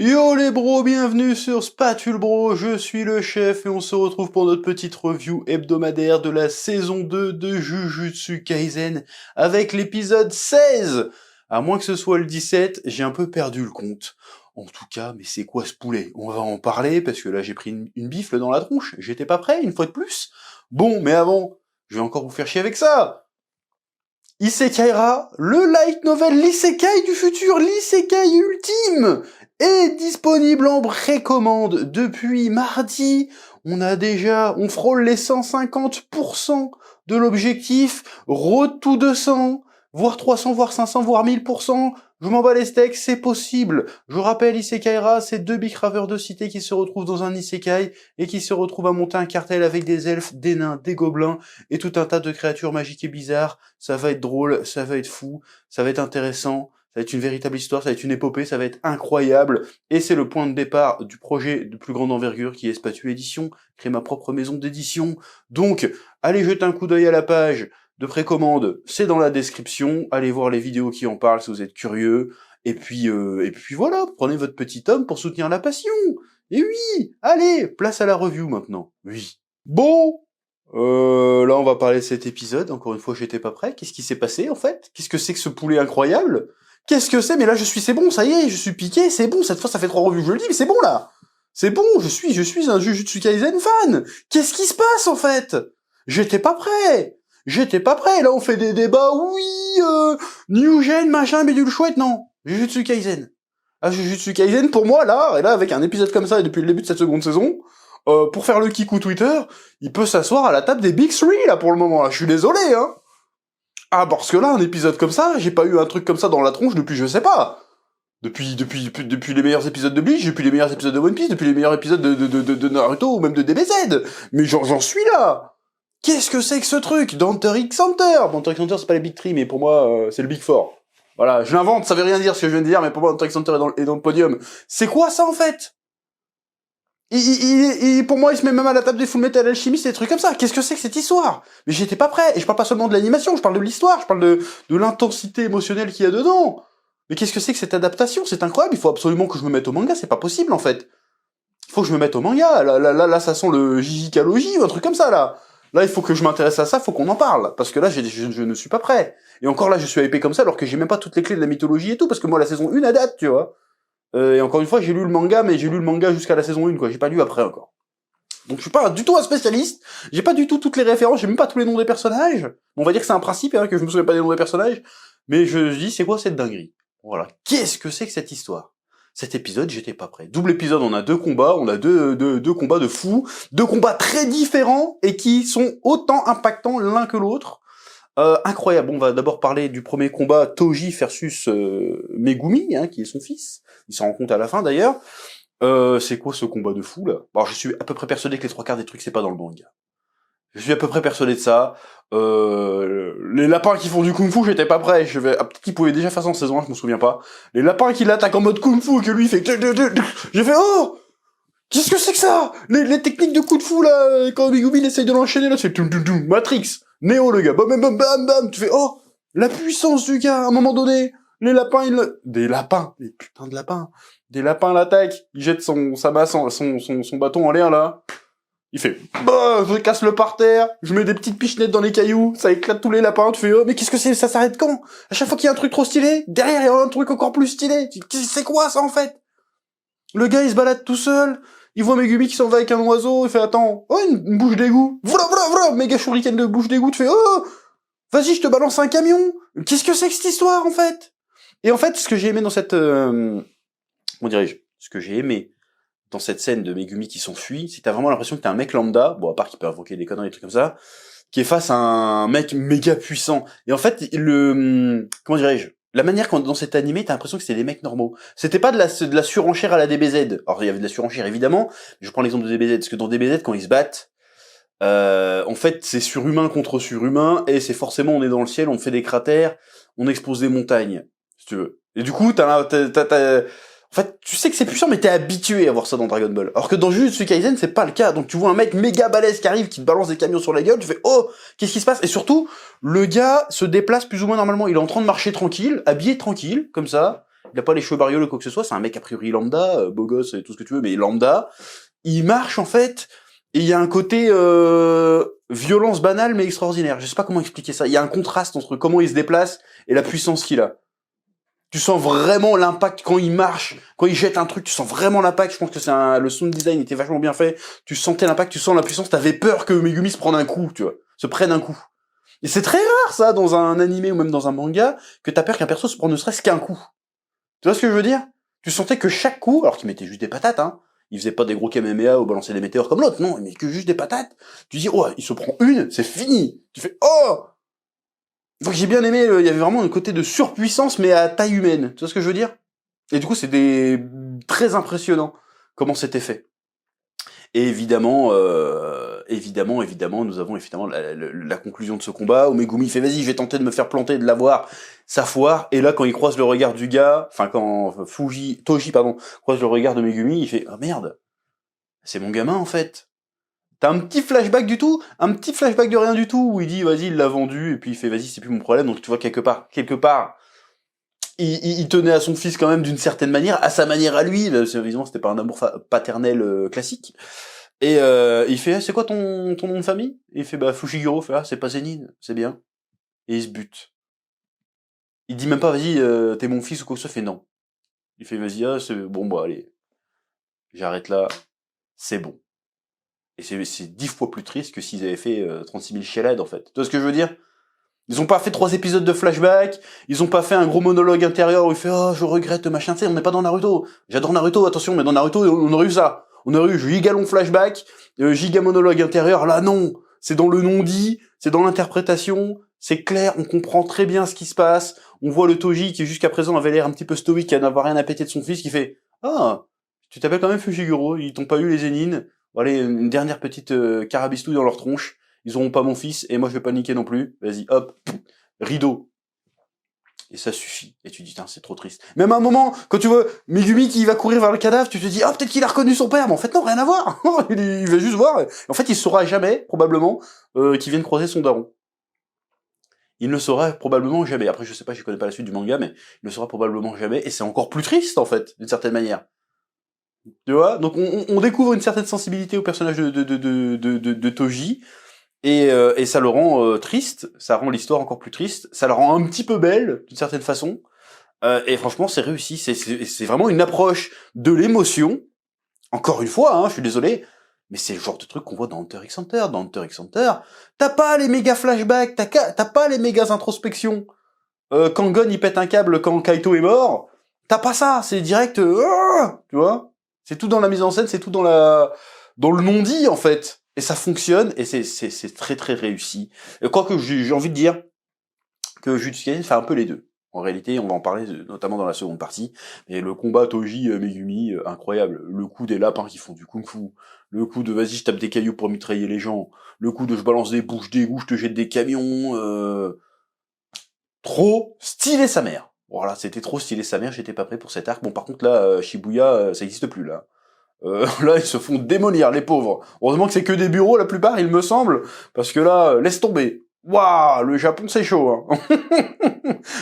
Yo les bros, bienvenue sur Spatule Bro, je suis le chef et on se retrouve pour notre petite review hebdomadaire de la saison 2 de Jujutsu Kaisen avec l'épisode 16. À moins que ce soit le 17, j'ai un peu perdu le compte. En tout cas, mais c'est quoi ce poulet? On va en parler parce que là j'ai pris une bifle dans la tronche, j'étais pas prêt une fois de plus. Bon, mais avant, je vais encore vous faire chier avec ça. Isekai'ra, le light novel, l'isekai du futur, l'isekai ultime, est disponible en précommande depuis mardi. On frôle les 150% de l'objectif, road to 200, voire 300, voire 500, voire 1000%. Je m'en bats les steaks, c'est possible. Je rappelle, Isekai'ra, c'est deux bicraveurs de cité qui se retrouvent dans un isekai et qui se retrouvent à monter un cartel avec des elfes, des nains, des gobelins et tout un tas de créatures magiques et bizarres. Ça va être drôle, ça va être fou, ça va être intéressant, ça va être une véritable histoire, ça va être une épopée, ça va être incroyable. Et c'est le point de départ du projet de plus grande envergure qui est Spatule Édition, créer ma propre maison d'édition. Donc, allez jeter un coup d'œil à la page de précommande, c'est dans la description. Allez voir les vidéos qui en parlent si vous êtes curieux. Et puis voilà, prenez votre petit homme pour soutenir la passion. Et oui, allez, place à la review maintenant. Oui. Bon, là on va parler de cet épisode. Encore une fois, j'étais pas prêt. Qu'est-ce qui s'est passé en fait? Qu'est-ce que c'est que ce poulet incroyable? Qu'est-ce que c'est? Mais là c'est bon, ça y est, je suis piqué, c'est bon. Cette fois, ça fait 3 revues que je le dis, mais c'est bon là. C'est bon, je suis un Jujutsu Kaisen fan. Qu'est-ce qui se passe en fait? J'étais pas prêt. J'étais pas prêt. Là, on fait des débats. Oui, New Gen, machin, bidule chouette. Non, Jujutsu Kaisen. Ah, Jujutsu Kaisen, pour moi, là, et là, avec un épisode comme ça, et depuis le début de cette seconde saison, pour faire le kikou Twitter, il peut s'asseoir à la table des Big Three, là, pour le moment, là. Je suis désolé, hein. Ah, parce que là, un épisode comme ça, j'ai pas eu un truc comme ça dans la tronche depuis je sais pas. Depuis les meilleurs épisodes de Bleach, depuis les meilleurs épisodes de One Piece, depuis les meilleurs épisodes de Naruto, ou même de DBZ. Mais j'en suis là. Qu'est-ce que c'est que ce truc d'Hunter x Hunter? Bon, Hunter x Hunter, c'est pas les Big Three, mais pour moi, c'est le Big Four. Voilà, je l'invente, ça veut rien dire ce que je viens de dire, mais pour moi, Hunter x Hunter est dans le podium. C'est quoi ça, en fait? Pour moi, il se met même à la table des Full Metal Alchemist et des trucs comme ça. Qu'est-ce que c'est que cette histoire? Mais j'étais pas prêt. Et je parle pas seulement de l'animation, je parle de l'histoire, je parle de l'intensité émotionnelle qu'il y a dedans. Mais qu'est-ce que c'est que cette adaptation? C'est incroyable, il faut absolument que je me mette au manga, c'est pas possible, en fait. Il faut que je me mette au manga. Là, ça sent le Jijikaloji ou un truc comme ça, là. Là, il faut que je m'intéresse à ça, faut qu'on en parle. Parce que là, je ne suis pas prêt. Et encore là, je suis hypé comme ça, alors que j'ai même pas toutes les clés de la mythologie et tout, parce que moi, la saison 1 à date, tu vois. Et encore une fois, j'ai lu le manga, mais j'ai lu le manga jusqu'à la saison 1, quoi. J'ai pas lu après, encore. Donc je suis pas du tout un spécialiste, j'ai pas du tout toutes les références, j'ai même pas tous les noms des personnages. On va dire que c'est un principe, hein, que je me souviens pas des noms des personnages. Mais je dis, c'est quoi cette dinguerie? Voilà. Qu'est-ce que c'est que cette histoire? Cet épisode, j'étais pas prêt. Double épisode, on a deux combats, on a deux combats de fous, deux combats très différents et qui sont autant impactants l'un que l'autre. Incroyable. On va d'abord parler du premier combat, Toji versus Megumi, hein, qui est son fils. Il s'en rend compte à la fin d'ailleurs. C'est quoi ce combat de fou là? Bon, je suis à peu près persuadé que les trois quarts des trucs c'est pas dans le manga. Je suis à peu près persuadé de ça. Les lapins qui font du kung-fu, j'étais pas prêt. Peut-être qu'ils pouvaient déjà faire ça en saison 1, je me souviens pas. Les lapins qui l'attaquent en mode kung-fu et que lui il fait... J'ai fait oh! Qu'est-ce que c'est que ça? Les techniques de coup de fou là, quand Megumi il essaye de l'enchaîner là, c'est Matrix, Neo le gars, bam bam bam bam bam, tu fais oh! La puissance du gars, à un moment donné, les lapins, des lapins, des putains de lapins, des lapins l'attaquent, il jette son bâton en l'air là, il fait bah, je casse le par terre, je mets des petites pichenettes dans les cailloux, ça éclate tous les lapins, tu fais oh mais qu'est-ce que c'est, ça s'arrête quand? À chaque fois qu'il y a un truc trop stylé, derrière il y a un truc encore plus stylé, c'est quoi ça en fait? Le gars il se balade tout seul, il voit Megumi qui s'en va avec un oiseau, il fait attends, oh une bouche d'égout, voilà, méga shuriken de bouche d'égout, tu fais oh, vas-y je te balance un camion, qu'est-ce que c'est que cette histoire en fait? Et en fait ce que j'ai aimé dans cette, comment dirais-je, ce que j'ai aimé dans cette scène de Megumi qui s'enfuit, c'est que t'as vraiment l'impression que t'es un mec lambda, bon à part qu'il peut invoquer des conneries et des trucs comme ça, qui est face à un mec méga puissant. Et en fait comment dirais-je, la manière quand dans cet animé, t'as l'impression que c'était des mecs normaux. C'était pas de la surenchère à la DBZ. Alors il y avait de la surenchère évidemment, mais je prends l'exemple de DBZ, parce que dans DBZ quand ils se battent, en fait c'est surhumain contre surhumain, et c'est forcément on est dans le ciel, on fait des cratères, on expose des montagnes, si tu veux. Et du coup en fait, tu sais que c'est puissant, mais t'es habitué à voir ça dans Dragon Ball. Alors que dans Jujutsu Kaisen, c'est pas le cas. Donc tu vois un mec méga balèze qui arrive, qui te balance des camions sur la gueule, tu fais oh, qu'est-ce qui se passe? Et surtout, le gars se déplace plus ou moins normalement. Il est en train de marcher tranquille, habillé tranquille, comme ça. Il a pas les cheveux bariolés ou quoi que ce soit, c'est un mec a priori lambda, beau gosse et tout ce que tu veux, mais lambda. Il marche en fait, et il y a un côté violence banale mais extraordinaire. Je sais pas comment expliquer ça. Il y a un contraste entre comment il se déplace et la puissance qu'il a. Tu sens vraiment l'impact quand il marche, quand il jette un truc, tu sens vraiment l'impact. Je pense que le sound design était vachement bien fait. Tu sentais l'impact, tu sens la puissance. T'avais peur que Megumi se prenne un coup, tu vois, se prenne un coup. Et c'est très rare ça dans un animé ou même dans un manga que t'as peur qu'un perso se prenne ne serait-ce qu'un coup. Tu vois ce que je veux dire? Tu sentais que chaque coup, alors qu'il mettait juste des patates, hein, il faisait pas des gros Kamehameha ou balancer des météores comme l'autre, non, il met que juste des patates. Tu dis, oh, il se prend une, c'est fini. Tu fais, oh! Donc j'ai bien aimé, il y avait vraiment un côté de surpuissance, mais à taille humaine. Tu vois ce que je veux dire? Et du coup, c'est très impressionnant comment c'était fait. Et évidemment, nous avons évidemment la conclusion de ce combat où Megumi fait vas-y, je vais tenter de me faire planter, de l'avoir, ça foire. Et là, quand il croise le regard du gars, enfin quand Toji croise le regard de Megumi, il fait ah merde, c'est mon gamin en fait. T'as un petit flashback un petit flashback de rien du tout où il dit vas-y, il l'a vendu et puis il fait vas-y, c'est plus mon problème. Donc tu vois quelque part, il tenait à son fils quand même d'une certaine manière, à sa manière à lui. Évidemment, c'était pas un amour paternel classique. Et il fait c'est quoi ton nom de famille? Et il fait bah Fushiguro. Fait c'est pas Zénine, c'est bien. Et il se bute. Il dit même pas vas-y t'es mon fils ou quoi que ce soit. Fait non. Il fait vas-y c'est bon bah allez, j'arrête là, c'est bon. Et c'est 10 fois plus triste que s'ils avaient fait 36 000 chialades en fait. Tu vois ce que je veux dire? Ils ont pas fait 3 épisodes de flashback, ils ont pas fait un gros monologue intérieur où il fait oh je regrette machin, tu sais, on n'est pas dans Naruto. J'adore Naruto, attention, mais dans Naruto on aurait eu ça. On aurait eu giga long flashback, giga monologue intérieur, là non. C'est dans le non-dit, c'est dans l'interprétation, c'est clair, on comprend très bien ce qui se passe. On voit le Toji qui jusqu'à présent avait l'air un petit peu stoïque à n'avoir rien à péter de son fils qui fait ah, tu t'appelles quand même Fushiguro, ils t'ont pas eu les zénines. Bon, allez, une dernière petite carabistouille dans leur tronche. Ils auront pas mon fils, et moi je vais pas niquer non plus. Vas-y, hop, rideau. Et ça suffit. Et tu dis, c'est trop triste. Même à un moment, quand tu vois Megumi qui va courir vers le cadavre, tu te dis, peut-être qu'il a reconnu son père, mais en fait non, rien à voir. il va juste voir. En fait, il saura jamais, probablement, qu'il vient de croiser son daron. Il ne le saura probablement jamais. Après, je sais pas, je connais pas la suite du manga, mais il ne le saura probablement jamais, et c'est encore plus triste, en fait, d'une certaine manière. Tu vois? Donc on découvre une certaine sensibilité au personnage de Toji, et ça le rend triste, ça rend l'histoire encore plus triste, ça la rend un petit peu belle, d'une certaine façon, et franchement c'est réussi, c'est vraiment une approche de l'émotion, encore une fois, je suis désolé, mais c'est le genre de truc qu'on voit dans Hunter x Hunter. Dans Hunter x Hunter, t'as pas les méga flashbacks, t'as pas les méga introspections, quand Gon il pète un câble quand Kaito est mort, t'as pas ça, c'est direct, tu vois, c'est tout dans la mise en scène, c'est tout dans le non-dit en fait. Et ça fonctionne, et c'est très très réussi. Quoique j'ai envie de dire que Jujutsu Kaisen fait un peu les deux. En réalité, on va en parler notamment dans la seconde partie. Mais le combat Toji-Megumi, incroyable. Le coup des lapins qui font du kung-fu. Le coup de vas-y, je tape des cailloux pour mitrailler les gens. Le coup de je balance des bouches d'égout, je te jette des camions. Trop stylé sa mère. Voilà, c'était trop stylé sa mère, j'étais pas prêt pour cet arc. Bon, par contre, là, Shibuya, ça existe plus, là. Là, ils se font démolir, les pauvres. Heureusement que c'est que des bureaux, la plupart, il me semble, parce que là, laisse tomber. Waouh, le Japon, c'est chaud, hein.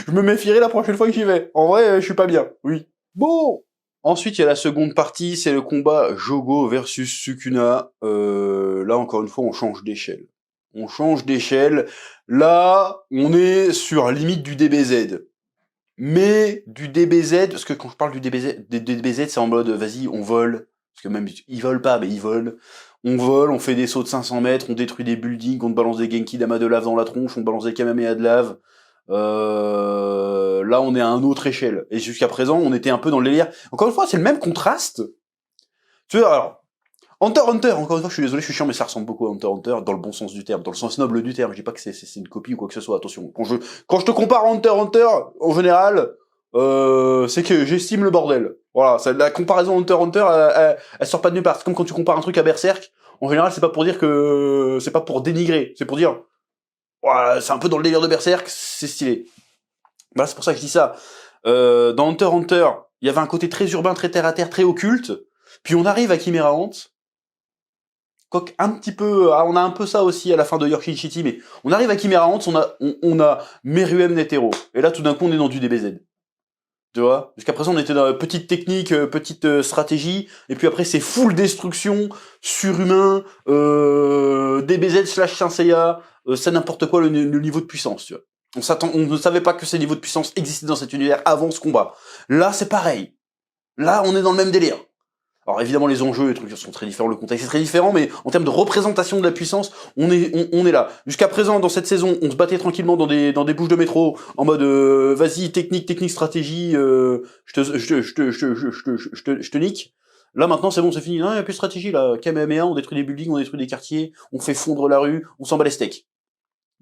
Je me méfierai la prochaine fois que j'y vais. En vrai, je suis pas bien, oui. Bon. Ensuite, il y a la seconde partie, c'est le combat Jogo versus Sukuna. Là, encore une fois, on change d'échelle. On change d'échelle. Là, on est sur la limite du DBZ. Mais du DBZ, parce que quand je parle du DBZ, c'est en mode, vas-y, on vole. Parce que même, ils volent pas, mais ils volent. On vole, on fait des sauts de 500 mètres, on détruit des buildings, on te balance des Genki Dama de lave dans la tronche, on balance des Kamehameha de lave. Là, on est à une autre échelle. Et jusqu'à présent, on était un peu dans le délire. Encore une fois, c'est le même contraste. Tu vois, alors, Hunter x Hunter, encore une fois, je suis désolé, je suis chiant, mais ça ressemble beaucoup à Hunter x Hunter, dans le bon sens du terme, dans le sens noble du terme. Je dis pas que c'est une copie ou quoi que ce soit, attention. Quand je te compare à Hunter x Hunter, en général, c'est que j'estime le bordel. Voilà, la comparaison Hunter x Hunter, elle sort pas de nulle part. C'est comme quand tu compares un truc à Berserk, en général, c'est pas pour dire que, c'est pas pour dénigrer, c'est pour dire, voilà, c'est un peu dans le délire de Berserk, c'est stylé. Voilà, c'est pour ça que je dis ça. Dans Hunter x Hunter, il y avait un côté très urbain, très terre-à-terre, très occulte, puis on arrive à Chimera Ant, quoique un petit peu, on a un peu ça aussi à la fin de Your City, mais on arrive à Chimera Ant, on a Meruem Netero, et là tout d'un coup on est dans du DBZ. Tu vois, jusqu'à présent on était dans la petite technique, petite stratégie, et puis après c'est full destruction, surhumain, DBZ/Saint Seiya, c'est n'importe quoi le niveau de puissance, tu vois. On ne savait pas que ces niveaux de puissance existaient dans cet univers avant ce combat. Là c'est pareil. Là on est dans le même délire. Alors évidemment les enjeux, les trucs sont très différents, le contexte est très différent, mais en termes de représentation de la puissance, on est là. Jusqu'à présent, dans cette saison, on se battait tranquillement dans des bouches de métro, en mode vas-y, technique, stratégie, je te nique. Là maintenant c'est bon, c'est fini. Non, il n'y a plus de stratégie là. Kamehameha, on détruit des buildings, on détruit des quartiers, on fait fondre la rue, on s'en bat les steaks.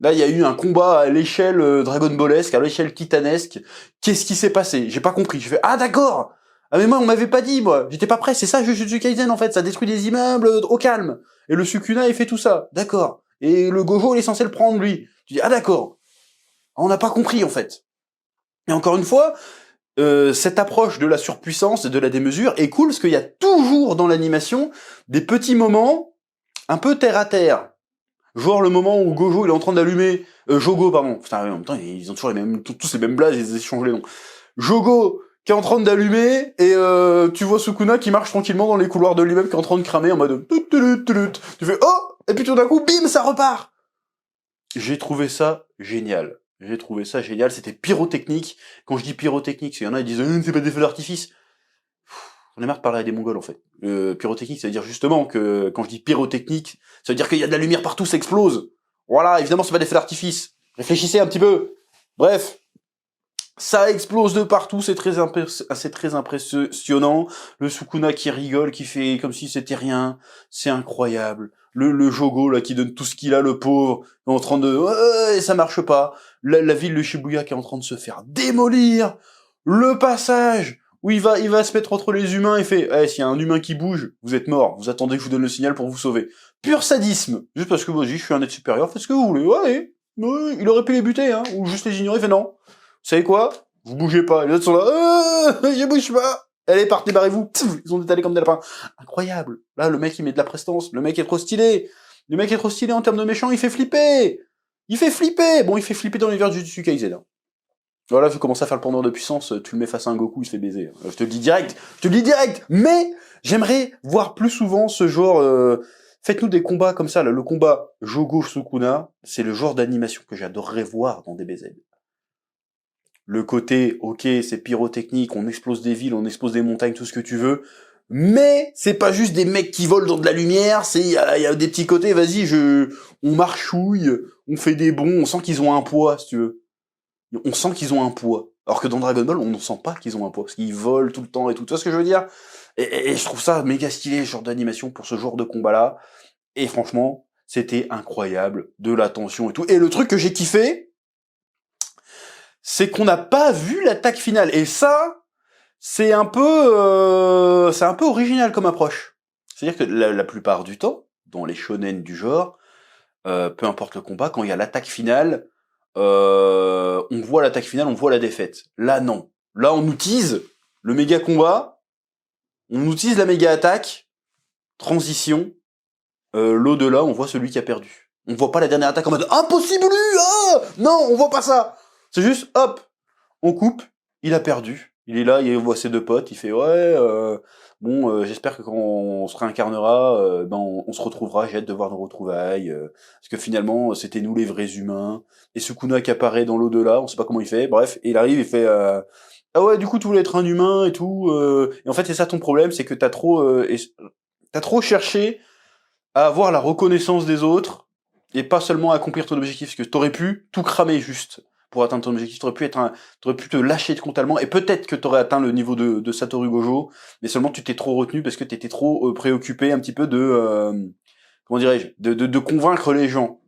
Là, il y a eu un combat à l'échelle Dragon Ballesque, à l'échelle titanesque. Qu'est-ce qui s'est passé? J'ai pas compris. J'ai fait ah d'accord. Ah mais moi on m'avait pas dit moi, j'étais pas prêt, c'est ça Jujutsu Kaisen en fait, ça détruit des immeubles au calme. Et le Sukuna il fait tout ça, d'accord. Et le Gojo il est censé le prendre lui. Tu dis ah d'accord. On n'a pas compris en fait. Et encore une fois, cette approche de la surpuissance et de la démesure est cool parce qu'il y a toujours dans l'animation des petits moments un peu terre à terre. Genre le moment où Gojo il est en train d'allumer Jogo pardon. Putain en même temps ils ont toujours les mêmes tous les mêmes blagues, ils échangent les noms. Jogo qui est en train d'allumer, et tu vois Sukuna qui marche tranquillement dans les couloirs de l'immeuble, qui est en train de cramer en mode... Tu fais « Oh !» Et puis tout d'un coup, bim, ça repart. J'ai trouvé ça génial. C'était pyrotechnique. Quand je dis pyrotechnique, il y en a qui disent « c'est pas des feux d'artifice !» On est marre de parler à des mongols, en fait. Pyrotechnique, ça veut dire justement que, quand je dis pyrotechnique, ça veut dire qu'il y a de la lumière partout, ça explose. Voilà, évidemment, c'est pas des feux d'artifice. Réfléchissez un petit peu. Bref. Ça explose de partout, c'est très impressionnant. Le Sukuna qui rigole, qui fait comme si c'était rien, c'est incroyable. Le Jogo là qui donne tout ce qu'il a, le pauvre, en train de, et ça marche pas. La ville de Shibuya qui est en train de se faire démolir. Le passage où il va se mettre entre les humains et fait, s'il y a un humain qui bouge, vous êtes mort. Vous attendez que je vous donne le signal pour vous sauver. Pur sadisme, juste parce que moi je suis un être supérieur, faites ce que vous voulez. Ouais, il aurait pu les buter, hein, ou juste les ignorer. Il fait non. Vous savez quoi? Vous bougez pas. Les autres sont là, je bouge pas. Allez, partez, barrez-vous. Ils sont étalés comme des lapins. Incroyable. Là, le mec, il met de la prestance. Le mec est trop stylé. Le mec est trop stylé en termes de méchant. Il fait flipper. Bon, il fait flipper dans l'univers du Jujutsu Kaisen. Voilà, je commence à faire le pendant de puissance. Tu le mets face à un Goku, il se fait baiser. Je te le dis direct. Mais j'aimerais voir plus souvent ce genre... Faites-nous des combats comme ça. Là. Le combat Jogo-Sukuna, c'est le genre d'animation que j'adorerais voir dans DBZ. Le côté, ok, c'est pyrotechnique, on explose des villes, on explose des montagnes, tout ce que tu veux, mais c'est pas juste des mecs qui volent dans de la lumière, il y a des petits côtés, vas-y, on marchouille, on fait des bonds, on sent qu'ils ont un poids, si tu veux. On sent qu'ils ont un poids. Alors que dans Dragon Ball, on ne sent pas qu'ils ont un poids, parce qu'ils volent tout le temps et tout. Tu vois ce que je veux dire? Et je trouve ça méga stylé, ce genre d'animation pour ce genre de combat-là. Et franchement, c'était incroyable, de la tension et tout. Et le truc que j'ai kiffé, c'est qu'on n'a pas vu l'attaque finale. Et ça, c'est un peu original comme approche. C'est-à-dire que la plupart du temps, dans les shonen du genre, peu importe le combat, quand il y a l'attaque finale, on voit l'attaque finale, on voit la défaite. Là, non. Là, on nous tease le méga combat, on nous tease la méga attaque, transition, l'au-delà, on voit celui qui a perdu. On voit pas la dernière attaque en mode « Impossible lui ah !» Non, on voit pas ça. C'est juste, hop, on coupe, il a perdu. Il est là, il voit ses deux potes, il fait « Ouais, j'espère que quand on se réincarnera, on se retrouvera, j'ai hâte de voir nos retrouvailles. Parce que finalement, c'était nous les vrais humains. » Et Sukuna qui apparaît dans l'au-delà, on sait pas comment il fait, bref, et il arrive, il fait « Ah ouais, du coup, tu voulais être un humain et tout. » Et en fait, c'est ça ton problème, c'est que t'as trop cherché à avoir la reconnaissance des autres, et pas seulement à accomplir ton objectif, parce que t'aurais pu tout cramer juste pour atteindre ton objectif, t'aurais pu te lâcher complètement, et peut-être que t'aurais atteint le niveau de Satoru Gojo, mais seulement tu t'es trop retenu parce que t'étais trop préoccupé un petit peu comment dirais-je, de convaincre les gens,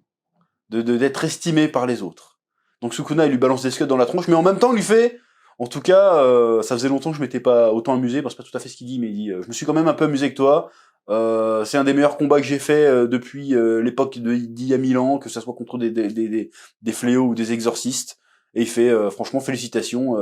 d'être estimé par les autres. Donc Sukuna, il lui balance des scuds dans la tronche, mais en même temps, il lui fait, en tout cas, ça faisait longtemps que je m'étais pas autant amusé, parce que c'est pas tout à fait ce qu'il dit, mais il dit, je me suis quand même un peu amusé avec toi, c'est un des meilleurs combats que j'ai fait depuis l'époque d'il y a 1000 ans, que ça soit contre des fléaux ou des exorcistes. Et il fait franchement félicitations,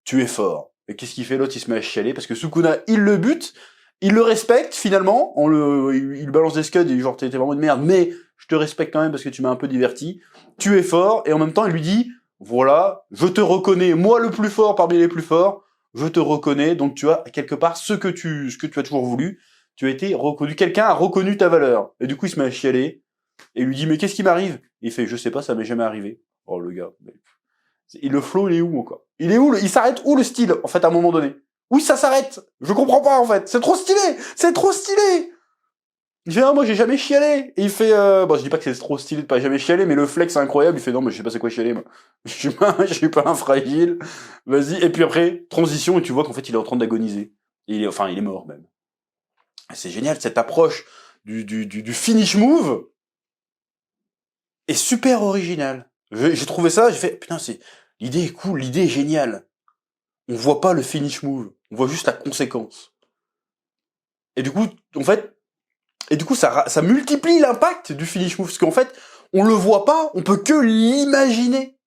tu es fort. Et qu'est-ce qu'il fait l'autre? Il se met à chialer parce que Sukuna il le bute, il le respecte finalement, il balance des scuds et genre t'es vraiment une merde, mais je te respecte quand même parce que tu m'as un peu diverti. Tu es fort et en même temps il lui dit voilà, je te reconnais moi le plus fort parmi les plus forts. je te reconnais, donc tu as quelque part ce que tu as toujours voulu, tu as été reconnu, quelqu'un a reconnu ta valeur. Et du coup, il se met à chialer, et il lui dit, mais qu'est-ce qui m'arrive? Il fait, je sais pas, ça m'est jamais arrivé. Oh, le gars. Et le flow, il est où, quoi? Il est où, il s'arrête où le style, en fait, à un moment donné? Oui, ça s'arrête. Je comprends pas, en fait. C'est trop stylé. C'est trop stylé. Il fait, ah, moi, j'ai jamais chialé. Et il fait, bon, je dis pas que c'est trop stylé de pas jamais chialer, mais le flex, c'est incroyable. Il fait, non, mais je sais pas c'est quoi chialer, moi. Je suis pas un fragile. Vas-y. Et puis après, transition, et tu vois qu'en fait, il est en train d'agoniser. Il est mort, même. C'est génial, cette approche du finish move est super originale. J'ai trouvé ça, j'ai fait, putain, l'idée est cool, l'idée est géniale. On voit pas le finish move, on voit juste la conséquence. Et du coup, en fait, ça multiplie l'impact du finish move, parce qu'en fait, on le voit pas, on peut que l'imaginer.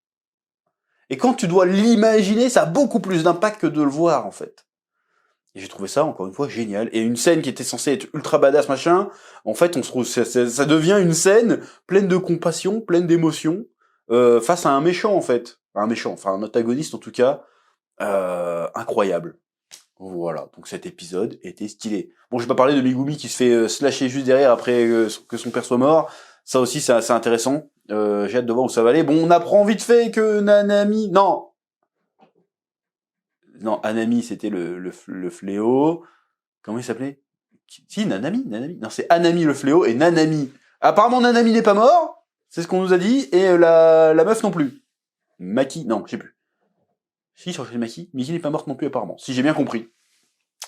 Et quand tu dois l'imaginer, ça a beaucoup plus d'impact que de le voir, en fait. Et j'ai trouvé ça, encore une fois, génial. Et une scène qui était censée être ultra badass, machin, en fait, on se trouve, ça devient une scène pleine de compassion, pleine d'émotion, face à un méchant, en fait. Un antagoniste, en tout cas, incroyable. Voilà, donc cet épisode était stylé. Bon, je vais pas parler de Megumi qui se fait slasher juste derrière après que son père soit mort. Ça aussi, c'est assez intéressant. J'ai hâte de voir où ça va aller. Bon, on apprend vite fait que Nanami... Non, Anami, c'était le fléau. Comment il s'appelait? Si, Nanami. Non, c'est Anami le fléau et Nanami. Apparemment, Nanami n'est pas mort. C'est ce qu'on nous a dit. Et la meuf non plus. Maki, non, je sais plus. Si, je crois que c'est Maki. Miki n'est pas morte non plus, apparemment. Si j'ai bien compris.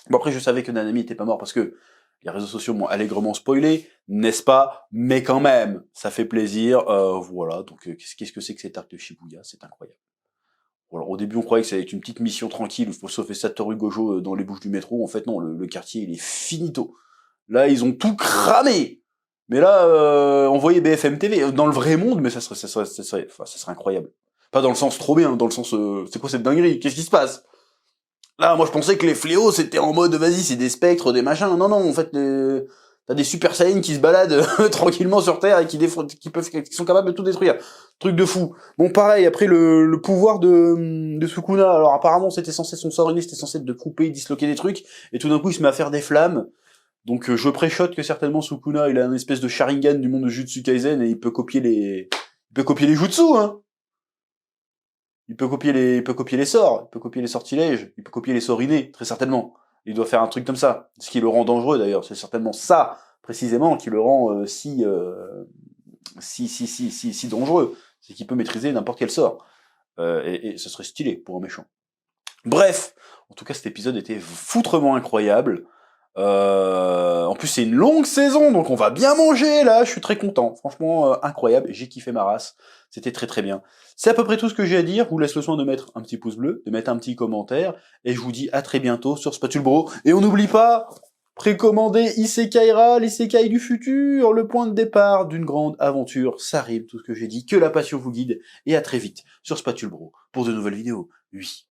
Bon, après, je savais que Nanami était pas mort parce que les réseaux sociaux m'ont allègrement spoilé, n'est-ce pas? Mais quand même, ça fait plaisir. Voilà, donc qu'est-ce que c'est que cet arc de Shibuya? C'est incroyable. Voilà, au début, on croyait que ça allait être une petite mission tranquille, il faut sauver Satoru Gojo dans les bouches du métro. En fait, non, le quartier, il est finito. Là, ils ont tout cramé. Mais là, on voyait BFM TV dans le vrai monde, mais ça serait incroyable. Pas dans le sens trop bien, dans le sens, c'est quoi cette dinguerie? Qu'est-ce qui se passe? Là, moi, je pensais que les fléaux, c'était en mode, vas-y, c'est des spectres, des machins. Non, non, en fait, t'as des Super Saiyans qui se baladent tranquillement sur Terre et qui sont capables de tout détruire. Truc de fou. Bon, pareil, après, le pouvoir de Sukuna. Alors, apparemment, c'était censé, son sort inné, c'était censé être de couper, disloquer des trucs. Et tout d'un coup, il se met à faire des flammes. Donc, je préchote que certainement Sukuna, il a une espèce de Sharingan du monde de Jutsu Kaisen et il peut copier les jutsu, hein. Il peut copier les sorts, il peut copier les sortilèges, il peut copier les sorts innés, très certainement. Il doit faire un truc comme ça. Ce qui le rend dangereux d'ailleurs, c'est certainement ça, précisément, qui le rend si dangereux. C'est qu'il peut maîtriser n'importe quel sort. Et ce serait stylé pour un méchant. Bref, en tout cas cet épisode était foutrement incroyable. En plus c'est une longue saison, donc on va bien manger là, je suis très content. Franchement, incroyable, j'ai kiffé ma race. C'était très très bien. C'est à peu près tout ce que j'ai à dire. Je vous laisse le soin de mettre un petit pouce bleu, de mettre un petit commentaire, et je vous dis à très bientôt sur Spatule Bro. Et on n'oublie pas, précommandez Isekai l'Isekai du futur, le point de départ d'une grande aventure. Ça rime tout ce que j'ai dit, que la passion vous guide, et à très vite sur Spatule Bro pour de nouvelles vidéos. Oui.